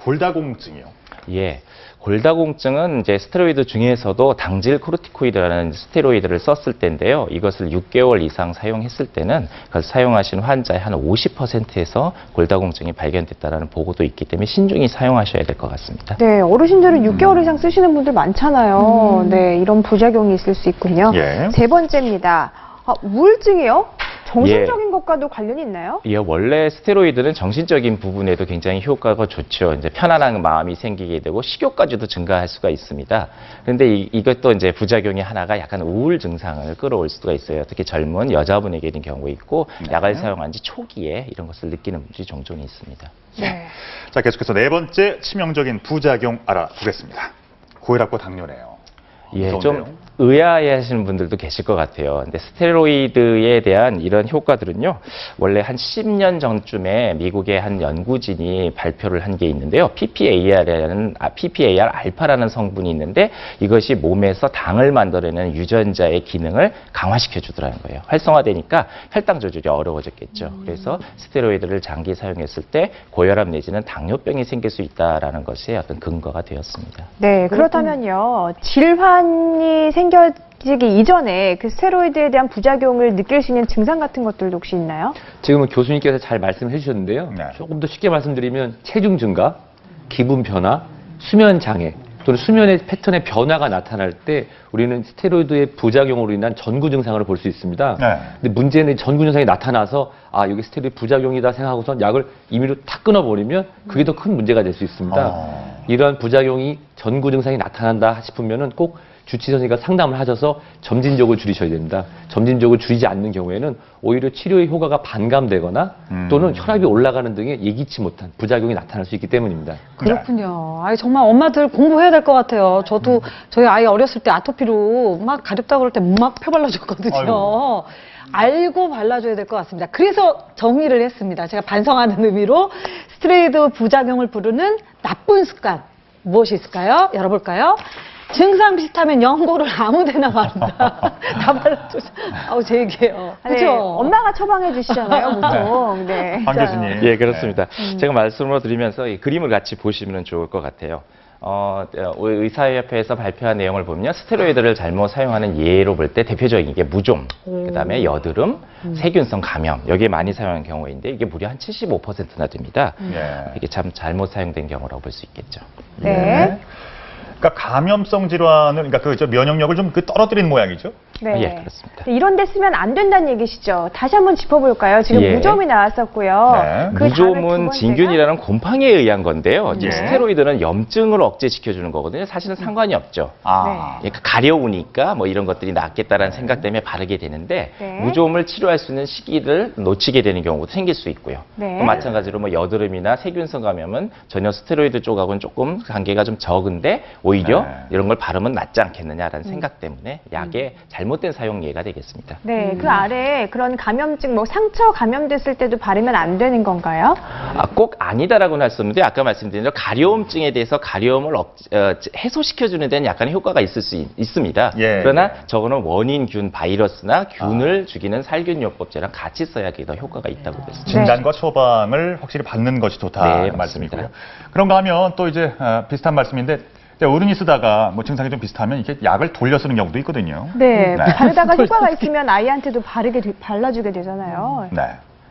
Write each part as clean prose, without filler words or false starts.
골다공증이요. 예. 골다공증은 이제 스테로이드 중에서도 당질 코르티코이드라는 스테로이드를 썼을 때인데요. 이것을 6개월 이상 사용했을 때는 그걸 사용하신 환자의 한 50%에서 골다공증이 발견됐다는 보고도 있기 때문에 신중히 사용하셔야 될 것 같습니다. 네, 어르신들은 6개월 이상 쓰시는 분들 많잖아요. 네, 이런 부작용이 있을 수 있군요. 예. 세 번째입니다. 우울증이요? 정신적인 것과도 관련이 있나요? 예, 원래 스테로이드는 정신적인 부분에도 굉장히 효과가 좋죠. 이제 편안한 마음이 생기게 되고 식욕까지도 증가할 수가 있습니다. 그런데 이것도 이제 부작용이 하나가 약간 우울 증상을 끌어올 수가 있어요. 특히 젊은 여자분에게 있는 경우 있고 약을 사용한 지 초기에 이런 것을 느끼는 분들이 종종 있습니다. 네. 자, 계속해서 네 번째 치명적인 부작용 알아보겠습니다. 고혈압과 당뇨네요. 예, 무서운데요? 좀 의아해 하시는 분들도 계실 것 같아요. 근데 스테로이드에 대한 이런 효과들은요, 원래 한 10년 전쯤에 미국의 한 연구진이 발표를 한 게 있는데요. PPAR 알파라는 성분이 있는데 이것이 몸에서 당을 만들어내는 유전자의 기능을 강화시켜 주더라는 거예요. 활성화되니까 혈당 조절이 어려워졌겠죠. 그래서 스테로이드를 장기 사용했을 때 고혈압 내지는 당뇨병이 생길 수 있다라는 것이 어떤 근거가 되었습니다. 네, 그렇다면요. 질환이 생겨지기 이전에 그 스테로이드에 대한 부작용을 느낄 수 있는 증상 같은 것들도 혹시 있나요? 지금은 교수님께서 잘 말씀해 주셨는데요. 네. 조금 더 쉽게 말씀드리면 체중 증가, 기분 변화, 수면 장애 또는 수면의 패턴의 변화가 나타날 때 우리는 스테로이드의 부작용으로 인한 전구 증상을 볼 수 있습니다. 네. 근데 문제는 전구 증상이 나타나서 아 여기 스테로이드 부작용이다 생각하고선 약을 임의로 탁 끊어버리면 그게 더 큰 문제가 될 수 있습니다. 이러한 부작용이 전구 증상이 나타난다 싶으면은 꼭 주치의 선생님과 상담을 하셔서 점진적으로 줄이셔야 됩니다. 점진적으로 줄이지 않는 경우에는 오히려 치료의 효과가 반감되거나 또는 혈압이 올라가는 등의 예기치 못한 부작용이 나타날 수 있기 때문입니다. 그렇군요. 아이, 정말 엄마들 공부해야 될 것 같아요. 저도 저희 아이 어렸을 때 아토피로 막 가렵다고 그럴 때 막 펴발라줬거든요. 아이고. 알고 발라줘야 될 것 같습니다. 그래서 정리를 했습니다. 제가 반성하는 의미로 스테로이드 부작용을 부르는 나쁜 습관 무엇이 있을까요? 열어볼까요? 증상 비슷하면 연고를 아무데나 바른다. 다 발라줘서. 아우 제 얘기예요. 네, 그죠? 엄마가 처방해 주시잖아요, 보통. 네. 황 자, 교수님. 예, 그렇습니다. 제가 말씀을 드리면서 이 그림을 같이 보시면 좋을 것 같아요. 의사협회에서 발표한 내용을 보면 스테로이드를 잘못 사용하는 예로 볼 때 대표적인 게 무좀, 그다음에 여드름, 세균성 감염 여기에 많이 사용하는 경우인데 이게 무려 한 75%나 됩니다. 예. 이게 참 잘못 사용된 경우라고 볼 수 있겠죠. 네. 그러니까 감염성 질환을, 그러니까 그 면역력을 좀 떨어뜨리는 모양이죠. 네. 예, 그렇습니다. 이런 데 쓰면 안 된다는 얘기시죠. 다시 한번 짚어볼까요? 지금 예. 무좀이 나왔었고요. 네. 그 다음에 두 무좀은 번째가? 진균이라는 곰팡이에 의한 건데요. 지금 예. 스테로이드는 염증을 억제시켜주는 거거든요. 사실은 상관이 없죠. 아. 네. 그러니까 가려우니까 뭐 이런 것들이 낫겠다라는 생각 때문에 바르게 되는데 네. 무좀을 치료할 수 있는 시기를 놓치게 되는 경우도 생길 수 있고요. 네. 또 마찬가지로 뭐 여드름이나 세균성 감염은 전혀 스테로이드 쪽하고는 조금 관계가 좀 적은데 오히려 네. 이런 걸 바르면 낫지 않겠느냐라는 생각 때문에 약의 잘못된 사용 예가 되겠습니다. 네, 그 아래 그런 감염증, 뭐 상처 감염됐을 때도 바르면 안 되는 건가요? 꼭 아니다라고는 할 수 없는데 아까 말씀드린 대로 가려움증에 대해서 가려움을 해소시켜주는 데는 약간의 효과가 있을 수 있습니다. 예. 그러나 저거는 원인균 바이러스나 균을 죽이는 살균요법제랑 같이 써야 더 효과가 있다고 보겠습니다. 진단과 처방을 확실히 받는 것이 좋다는 네, 말씀이고요. 맞습니다. 그런가 하면 또 이제 비슷한 말씀인데 어른이 쓰다가 뭐 증상이 좀 비슷하면 이렇게 약을 돌려 쓰는 경우도 있거든요. 네, 네. 바르다가 효과가 있으면 아이한테도 발라주게 되잖아요. 네.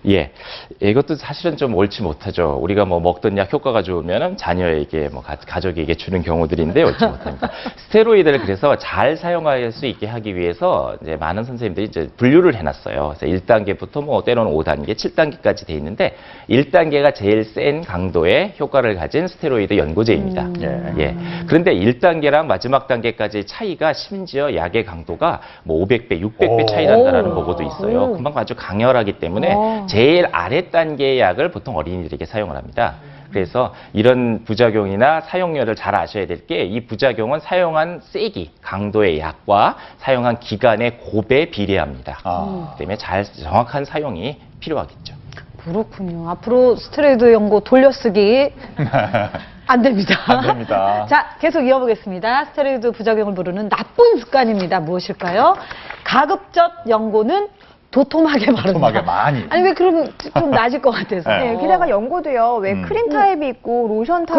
예, 이것도 사실은 좀 옳지 못하죠. 우리가 뭐 먹던 약 효과가 좋으면 자녀에게 뭐 가족에게 주는 경우들인데 옳지 못합니다. 스테로이드를 그래서 잘 사용할 수 있게 하기 위해서 이제 많은 선생님들이 이제 분류를 해놨어요. 그래서 1단계부터 뭐 때로는 5단계, 7단계까지 돼 있는데 1단계가 제일 센 강도의 효과를 가진 스테로이드 연고제입니다. 예. 그런데 1단계랑 마지막 단계까지 차이가 심지어 약의 강도가 뭐 500배, 600배 차이 난다라는 보고도 있어요. 그만큼 아주 강렬하기 때문에 제일 아래 단계의 약을 보통 어린이들에게 사용을 합니다. 그래서 이런 부작용이나 사용료를 잘 아셔야 될 게 이 부작용은 사용한 세기, 강도의 약과 사용한 기간의 곱에 비례합니다. 그렇기 때문에 정확한 사용이 필요하겠죠. 그렇군요. 앞으로 스테로이드 연고 돌려쓰기 안 됩니다. 안 됩니다. 자, 계속 이어보겠습니다. 스테로이드 부작용을 부르는 나쁜 습관입니다. 무엇일까요? 가급적 연고는 도톰하게 바른다. 도톰하게 많이. 아니 왜 그러면 좀 나아질 것 같아서. 네. 네, 게다가 연고도요, 왜 크림 타입이 있고 로션 타입이